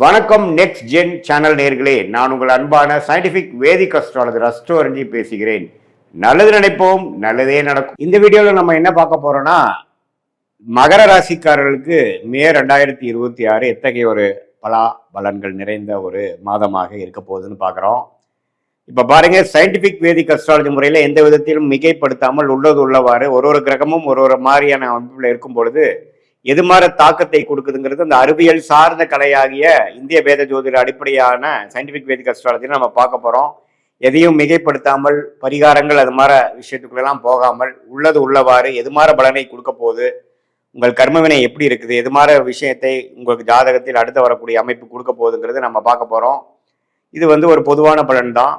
வணக்கம் next gen channel நேர்களே, நான் உங்கள் அன்பான சயின்டிபிக் வேதிக் அஸ்ட்ராலஜர் அஸ்ட்ரோரஞ்சி பேசுகிறேன். நல்லது நினைப்போம், நல்லதே நடக்கும். இந்த வீடியோவில் நம்ம என்ன பார்க்க போறோம்னா, மகர ராசிக்காரர்களுக்கு மே 2026 எத்தகைய ஒரு பலன்கள் நிறைந்த ஒரு மாதமாக இருக்க போகுதுன்னு பார்க்குறோம். இப்போ பாருங்க, சயின்டிபிக் வேதிக் அஸ்ட்ராலஜி முறையில் எந்த விதத்திலும் மிகைப்படுத்தாமல் உள்ளது உள்ளவாறு ஒரு கிரகமும் ஒரு மாதிரியான அமைப்பில் இருக்கும் பொழுது எது மாதிரி தாக்கத்தை கொடுக்குதுங்கிறது அந்த அறிவியல் சார்ந்த கலையாகிய இந்திய வேத ஜோதிட அடிப்படையான சயின்டிபிக் வேதிக் அஸ்ட்ராலஜி நம்ம பார்க்க போறோம். எதையும் மிகைப்படுத்தாமல் பரிகாரங்கள் அது மாதிரி விஷயத்துக்குள்ளெல்லாம் போகாமல் உள்ளது உள்ளவாறு எது மாதிரி பலனை கொடுக்க போகுது, உங்கள் கர்மவினை எப்படி இருக்குது, எது மாதிரி விஷயத்தை உங்களுக்கு ஜாதகத்தில் அடுத்து வரக்கூடிய அமைப்பு கொடுக்க போகுதுங்கிறது நம்ம பார்க்க போறோம். இது ஒரு பொதுவான பலன் தான்.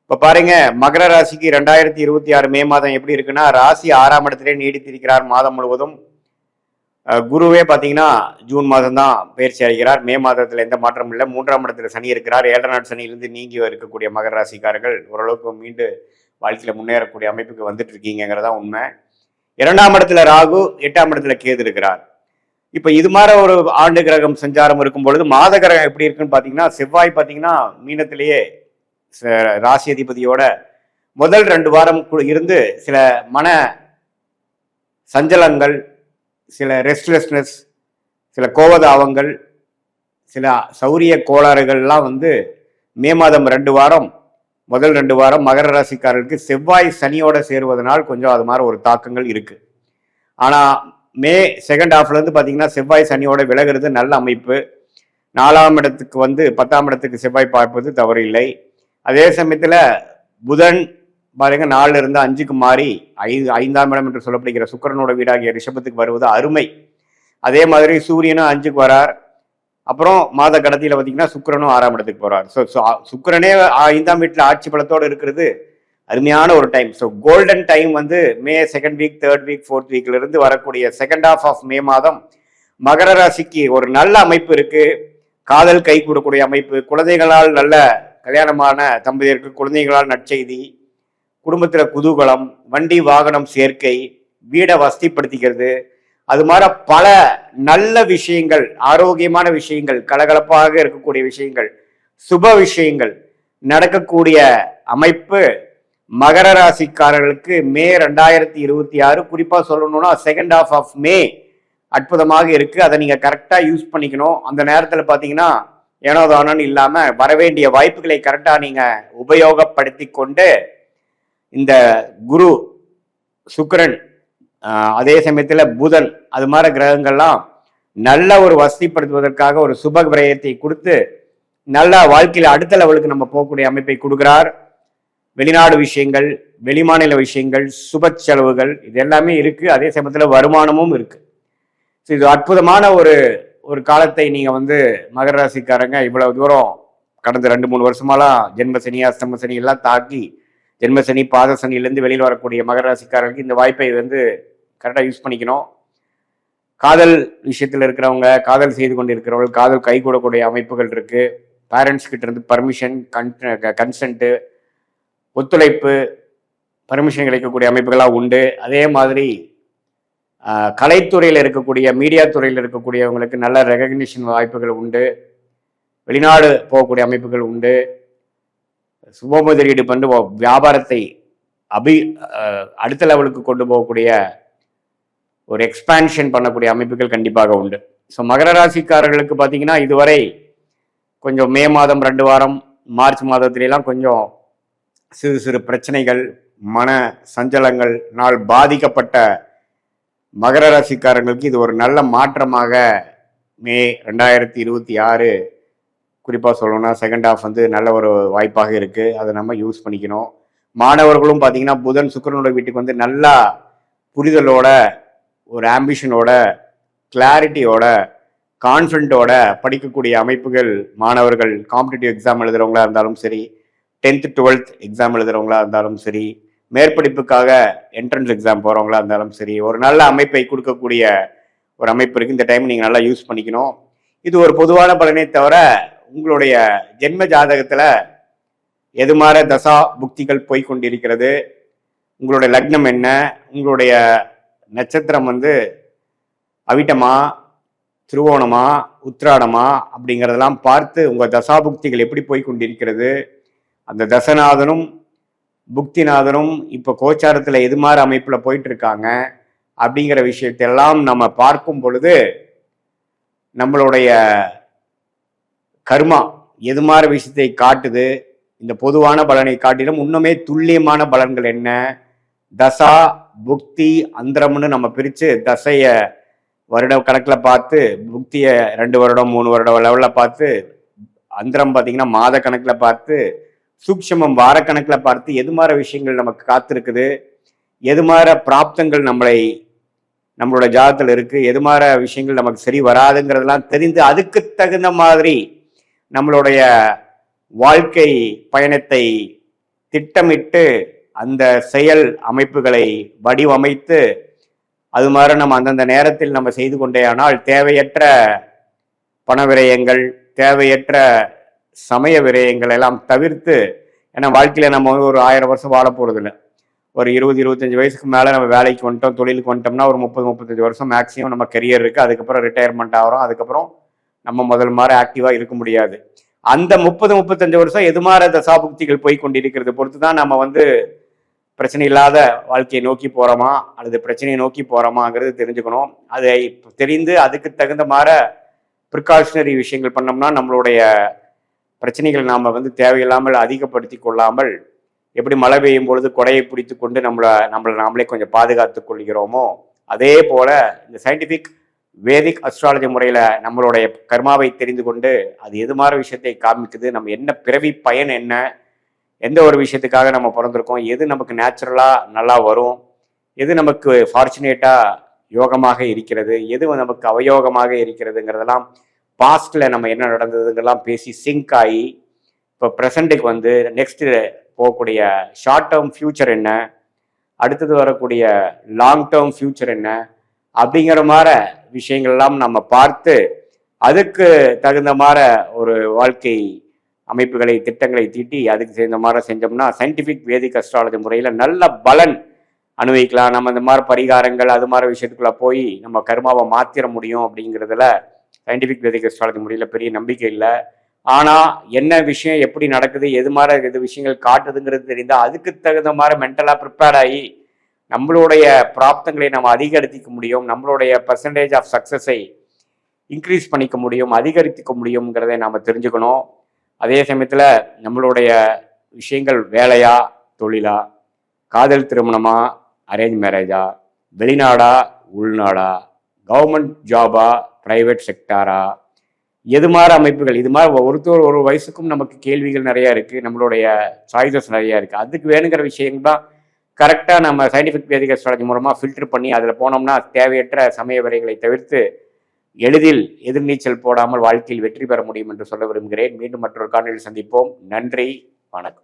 இப்ப பாருங்க, மகர ராசிக்கு 2026 மே மாதம் எப்படி இருக்குன்னா, ராசி 6ஆம் இடத்திலே நீடித்திருக்கிறார் மாதம் முழுவதும். குருவே பார்த்தீங்கன்னா ஜூன் மாதம் தான் பயிற்சி அடைகிறார். மே மாதத்தில் எந்த மாற்றமும் இல்லை. 3ஆம் இடத்துல சனி இருக்கிறார். 7 நாள் சனியிலிருந்து நீங்கி இருக்கக்கூடிய மகர ராசிக்காரர்கள் ஓரளவுக்கு மீண்டு வாழ்க்கையில் முன்னேறக்கூடிய அமைப்புக்கு வந்துட்டு இருக்கீங்கிறதா உண்மை. 2ஆம் இடத்துல ராகு, 8ஆம் இடத்துல கேது இருக்கிறார். இப்போ இது மாதிரி ஒரு ஆண்டு கிரகம் சஞ்சாரம் இருக்கும் பொழுது மாத கிரகம் எப்படி இருக்குன்னு பார்த்தீங்கன்னா, செவ்வாய் பார்த்தீங்கன்னா மீனத்திலேயே ராசி அதிபதியோட முதல் 2 வாரம் இருந்து சில மன சஞ்சலங்கள், சில ரெஸ்ட்லெஸ்னஸ், சில கோபதாபங்கள், சில சௌரிய கோளாறுகள்லாம் மே மாதம் 2 வாரம் முதல் 2 வாரம் மகர ராசிக்காரர்களுக்கு செவ்வாய் சனியோட சேருவதனால் கொஞ்சம் அது மாதிரி ஒரு தாக்கங்கள் இருக்கு. ஆனால் மே செகண்ட் ஹாஃப்லேருந்து பார்த்தீங்கன்னா செவ்வாய் சனியோட விலகிறது நல்ல அமைப்பு. 4ஆம் இடத்துக்கு 10ஆம் இடத்துக்கு செவ்வாய் பார்ப்பது தவறு இல்லை. அதே சமயத்தில் புதன் பாருங்க 4 இருந்து 5க்கு மாறி 5ஆம் இடம் என்று சொல்லப்படுகிற சுக்கிரனோட வீடாகிய ரிஷபத்துக்கு வருவது அருமை. அதே மாதிரி சூரியனும் 5க்கு வரார். அப்புறம் மாத கடத்தியில பார்த்தீங்கன்னா சுக்கிரனும் 6ஆம் இடத்துக்கு போறார். ஸோ சுக்கிரனே 5ஆம் வீட்டில் ஆட்சி பலத்தோடு இருக்கிறது அருமையான ஒரு டைம். ஸோ கோல்டன் டைம் மே 2nd week 3rd week 4th வீக்ல இருந்து வரக்கூடிய செகண்ட் ஹாஃப் ஆஃப் மே மாதம் மகர ராசிக்கு ஒரு நல்ல அமைப்பு இருக்கு. காதல் கை கூடக்கூடிய அமைப்பு, குழந்தைகளால் நல்ல கல்யாணமான தம்பதியருக்கு குழந்தைகளால் நற்செய்தி, குடும்பத்தில் குதூகலம், வண்டி வாகனம் சேர்க்கை, வீடை வசதிப்படுத்திக்கிறது, அது மாதிரி பல நல்ல விஷயங்கள், ஆரோக்கியமான விஷயங்கள், கலகலப்பாக இருக்கக்கூடிய விஷயங்கள், சுப விஷயங்கள் நடக்கக்கூடிய அமைப்பு மகர ராசிக்காரர்களுக்கு மே 2026 குறிப்பா சொல்லணும்னா செகண்ட் ஹாஃப் ஆஃப் மே அற்புதமாக இருக்கு. அதை நீங்க கரெக்டா யூஸ் பண்ணிக்கணும். அந்த நேரத்தில் பார்த்தீங்கன்னா ஏனோதானோன்னு இல்லாம வரவேண்டிய வாய்ப்புகளை கரெக்டா நீங்க உபயோகப்படுத்தி கொண்டு இந்த குரு, சுக்கிரன், அதே சமயத்தில் புதன், அது மாதிரி கிரகங்கள்லாம் நல்ல ஒரு வசதிப்படுத்துவதற்காக ஒரு சுப விரயத்தை கொடுத்து நல்ல வாழ்க்கையில் அடுத்த லெவலுக்கு நம்ம போகக்கூடிய அமைப்பை கொடுக்கிறார். வெளிநாடு விஷயங்கள், வெளிமாநில விஷயங்கள், சுப செலவுகள் இது எல்லாமே இருக்கு. அதே சமயத்தில் வருமானமும் இருக்கு. ஸோ இது அற்புதமான ஒரு காலத்தை நீங்க மகர ராசிக்காரங்க இவ்வளவு தூரம் கடந்த 2-3 வருஷமாலாம் ஜென்ம சனி, அஷ்டம சனி எல்லாம் தாக்கி ஜென்மசனி, பாத சனியிலேருந்து வெளியில் வரக்கூடிய மகர ராசிக்காரர்களுக்கு இந்த வாய்ப்பை கரெக்டாக யூஸ் பண்ணிக்கணும். காதல் விஷயத்தில் இருக்கிறவங்க, காதல் செய்து கொண்டு இருக்கிறவர்கள், காதல் கை கூடக்கூடிய அமைப்புகள் இருக்கு. பேரண்ட்ஸ் கிட்ட இருந்து பர்மிஷன், கன்சென்ட்டு, ஒத்துழைப்பு, பர்மிஷன் கிடைக்கக்கூடிய அமைப்புகளாக உண்டு. அதே மாதிரி கலைத்துறையில் இருக்கக்கூடிய, மீடியா துறையில் இருக்கக்கூடியவங்களுக்கு நல்ல ரெகக்னிஷன் வாய்ப்புகள் உண்டு. வெளிநாடு போகக்கூடிய அமைப்புகள் உண்டு. சுப முதலீடு பண்ணி வியாபாரத்தை அடுத்த லெவலுக்கு கொண்டு போகக்கூடிய ஒரு எக்ஸ்பான்ஷன் பண்ணக்கூடிய அமைப்புகள் கண்டிப்பாக உண்டு. ஸோ மகர ராசிக்காரர்களுக்கு பார்த்தீங்கன்னா இதுவரை கொஞ்சம் மே மாதம் 2 வாரம் மார்ச் மாதத்திலாம் கொஞ்சம் சிறு சிறு பிரச்சனைகள், மன சஞ்சலங்கள் நாள் பாதிக்கப்பட்ட மகர ராசிக்காரர்களுக்கு இது ஒரு நல்ல மாற்றமாக மே 2026 குறிப்பாக சொல்லணும்னா செகண்ட் ஹாஃப் நல்ல ஒரு வாய்ப்பாக இருக்குது. அதை நம்ம யூஸ் பண்ணிக்கணும். மாணவர்களும் பார்த்தீங்கன்னா புதன் சுக்கிரனோட வீட்டுக்கு நல்லா புரிதலோட, ஒரு ஆம்பிஷனோட, கிளாரிட்டியோட, கான்ஃபிடென்ட்டோட படிக்கக்கூடிய அமைப்புகள் மாணவர்கள் காம்படிட்டிவ் எக்ஸாம் எழுதுறவங்களா இருந்தாலும் சரி, 10th 12th எக்ஸாம் எழுதுறவங்களா இருந்தாலும் சரி, மேற்படிப்புக்காக என்ட்ரன்ஸ் எக்ஸாம் போகிறவங்களா இருந்தாலும் சரி, ஒரு நல்ல அமைப்பை கொடுக்கக்கூடிய ஒரு அமைப்பு இருக்குது. இந்த டைம் நீங்கள் நல்லா யூஸ் பண்ணிக்கணும். இது ஒரு பொதுவான பலனை தவிர உங்களுடைய ஜென்ம ஜாதகத்துல எது மாதிரி தசா புக்திகள் போய்கொண்டிருக்கிறது, உங்களுடைய லக்னம் என்ன, உங்களுடைய நட்சத்திரம் அவிட்டமா, திருவோணமா உத்திராடமா அப்படிங்கிறதெல்லாம் பார்த்து உங்கள் தசாபுக்திகள் எப்படி போய் கொண்டிருக்கிறது, அந்த தசநாதனும் புக்திநாதனும் இப்போ கோச்சாரத்தில் எது மாதிரி அமைப்பில் போயிட்டு இருக்காங்க அப்படிங்கிற விஷயத்தெல்லாம் நம்ம பார்க்கும் பொழுது நம்மளுடைய கர்மா எது மாதிரி விஷயத்தை காட்டுது, இந்த பொதுவான பலனை காட்டிலும் இன்னுமே துல்லியமான பலன்கள் என்ன, தசா புக்தி அந்தரம்னு நம்ம பிரித்து தசைய வருட கணக்கில் பார்த்து, புக்தியை 2 வருடம் 3 வருடம் லெவலில் பார்த்து, அந்தரம் பார்த்தீங்கன்னா மாத கணக்கில் பார்த்து, சூக்ஷமம் வாரக்கணக்கில் பார்த்து எது மாதிரி விஷயங்கள் நமக்கு காத்திருக்குது, எது மாதிரி பிராப்தங்கள் நம்மளோட ஜாதகத்தில் இருக்குது, எது மாதிரி விஷயங்கள் நமக்கு சரி வராதுங்கிறதெல்லாம் தெரிந்து அதுக்கு தகுந்த மாதிரி நம்மளுடைய வாழ்க்கை பயணத்தை திட்டமிட்டு அந்த செயல் அமைப்புகளை வடிவமைத்து அது மாதிரி நம்ம அந்தந்த நேரத்தில் நம்ம செய்து கொண்டே ஆனால் தேவையற்ற பண விரயங்கள், தேவையற்ற சமய விரயங்கள் எல்லாம் தவிர்த்து, ஏன்னா வாழ்க்கையில் நம்ம ஒரு 1000 வருஷம் வாழ போகிறது இல்லை. ஒரு 20-25 வயசுக்கு மேலே நம்ம வேலைக்கு வந்துட்டோம், தொழிலுக்கு வந்துட்டோம்னா ஒரு 30-35 வருஷம் மேக்ஸிமம் நம்ம கெரியர் இருக்குது. அதுக்கப்புறம் ரிட்டையர்மெண்ட் ஆகிறோம். அதுக்கப்புறம் நம்ம முதல் மாதிரி ஆக்டிவாக இருக்க முடியாது. அந்த 30-35 வருஷம் எது மாதிரி தசாபுக்திகள் போய் கொண்டிருக்கிறது பொறுத்து தான் நம்ம பிரச்சனை இல்லாத வாழ்க்கையை நோக்கி போகிறோமா அல்லது பிரச்சனையை நோக்கி போகிறோமாங்கிறது தெரிஞ்சுக்கணும். அதை தெரிந்து அதுக்கு தகுந்த மாதிரி ப்ரிகாஷனரி விஷயங்கள் பண்ணோம்னா நம்மளுடைய பிரச்சனைகள் நாம் தேவையில்லாமல் அதிகப்படுத்தி கொள்ளாமல், எப்படி மழை பெய்யும் பொழுது கொடையை பிடித்து கொண்டு நம்மளை நாமளே கொஞ்சம் பாதுகாத்து கொள்கிறோமோ, அதே போல் இந்த சயின்டிஃபிக் வேதிக் அஸ்ட்ராலஜி முறையில் நம்மளுடைய கர்மாவை தெரிந்து கொண்டு அது எது மாதிரி விஷயத்தை காமிக்குது, நம்ம என்ன பிறவி பயன் என்ன, எந்த ஒரு விஷயத்துக்காக நம்ம பிறந்திருக்கோம், எது நமக்கு நேச்சுரலாக நல்லா வரும், எது நமக்கு ஃபார்ச்சுனேட்டாக யோகமாக இருக்கிறது, எது நமக்கு அவயோகமாக இருக்கிறதுங்கிறதெல்லாம் பாஸ்டில் நம்ம என்ன நடந்ததுங்கெல்லாம் பேசி சிங்க் ஆகி இப்போ ப்ரெசண்ட்டுக்கு நெக்ஸ்ட்டு போகக்கூடிய ஷார்ட் டேர்ம் ஃப்யூச்சர் என்ன, அடுத்தது வரக்கூடிய லாங் டேர்ம் ஃப்யூச்சர் என்ன அப்படிங்கிற மாதிரி விஷயங்கள்லாம் நம்ம பார்த்து அதுக்கு தகுந்த மாதிரி ஒரு வாழ்க்கை அமைப்புகளை திட்டங்களை தீட்டி அதுக்கு சேர்ந்த மாதிரி செஞ்சோம்னா சயின்டிஃபிக் வேதிக் அஸ்ட்ராலஜி முறையில் நல்ல பலன் அனுபவிக்கலாம். நம்ம இந்த மாதிரி பரிகாரங்கள் அது மாதிரி விஷயத்துக்குள்ள போய் நம்ம கர்மாவை மாற்றிட முடியும் அப்படிங்கிறதுல சயின்டிஃபிக் வேதிக் அஸ்ட்ராலஜி முறையில் பெரிய நம்பிக்கை இல்லை. ஆனால் என்ன விஷயம் எப்படி நடக்குது, எது மாதிரி எது விஷயங்கள் காட்டுதுங்கிறது தெரிந்தால் அதுக்கு தகுந்த மாதிரி மென்டலாக ப்ரிப்பேர்ட் ஆகி நம்மளுடைய பிராப்தங்களை நம்ம அதிகரிக்க முடியும், நம்மளுடைய பர்சன்டேஜ் ஆஃப் சக்ஸஸை இன்க்ரீஸ் பண்ணிக்க முடியும், அதிகரித்துக்க முடியுங்கிறதை நாம் தெரிஞ்சுக்கணும். அதே சமயத்தில் நம்மளுடைய விஷயங்கள் வேலையா தொழிலா, காதல் திருமணமா அரேஞ்ச் மேரேஜா, வெளிநாடா உள்நாடா, கவர்மெண்ட் ஜாபா ப்ரைவேட் செக்டாரா, எது மாதிரி அமைப்புகள், இது மாதிரி ஒரு வயசுக்கும் நமக்கு கேள்விகள் நிறையா இருக்குது, நம்மளுடைய சாய்ஸஸ் நிறையா இருக்குது. அதுக்கு வேணுங்கிற விஷயங்கள் தான் கரெக்டாக நம்ம சயின்டிஃபிக் வேதிக் அஸ்ட்ராலஜி மூலமாக ஃபில்டர் பண்ணி அதில் போனோம்னா தேவையற்ற சமய வரைகளை தவிர்த்து எளிதில் எதிர்நீச்சல் போடாமல் வாழ்க்கையில் வெற்றி பெற முடியும் என்று சொல்ல விரும்புகிறேன். மீண்டும் மற்றொரு காணொலியில் சந்திப்போம். நன்றி, வணக்கம்.